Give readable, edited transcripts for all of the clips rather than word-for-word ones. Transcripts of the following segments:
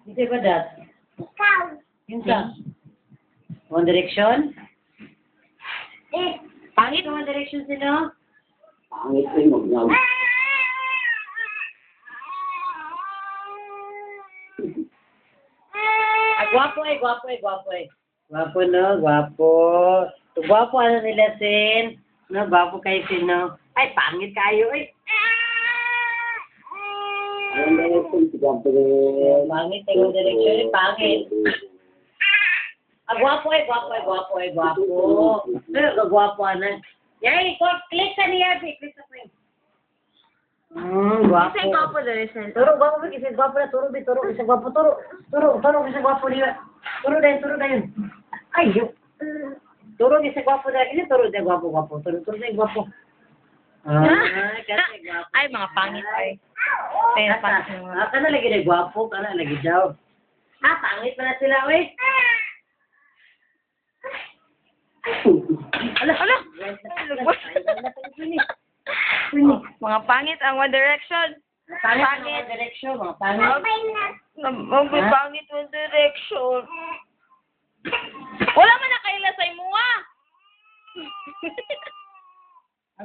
Hindi ba dat? Ikaw. Yun sa? One Direction? Pangit ang One Direction sila? Pangit rin mag-naw. Gwapo eh, gwapo eh, gwapo eh. Gwapo no, gwapo. Gwapo ano nila Sin? No, gwapo kayo Sin no? Ay, pangit kayo eh. One Direction, si Gabriel. Pangit eh, One Direction eh, pangit. Gwapo eh, gwapo eh, gwapo eh, gwapo. Pero gwapo ano. Yay, click sa niya, click sa friend. Gwapo. Kasi ikaw po dali sa Turo, gwapo ba? Kasi gwapo na, turo, isa gwapo, turo, kasi gwapo niya. Turo din. Ay, yun. Turo, isa gwapo na, kasi turo din, gwapo, turo din, gwapo. Kasi gwapo. Ay, mga pangit ay. Pero pangit mo. Kana lagi na gwapo, kana lagi daw. Pangit pa na sila, wey. Ala. Mga pangit ang One Direction. Pangit. Direksyon, mga pangit. Pangit One Direction. Wala man na kaila sa imuha.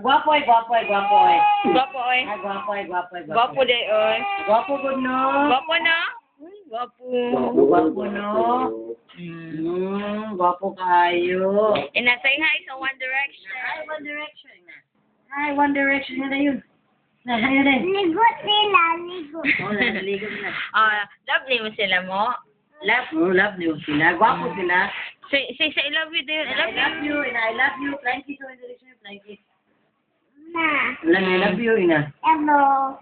Gwapo eh. Gwapo oy. Gwapo. Gwapo de oy. Gwapo good no. Gwapo na? Gwapo. Gwapo no. Gwapo kayo. Inasay hi sa One Direction. Hi, One Direction na yun. Ayun na. Ligo sila, ligo. Naligo na. Lovely mo sila mo. Love niyo sila. Gwapo sila. Say I love you din. I love you, and I love you. Thank you so much. Thank you. I love you, Ina. Hello.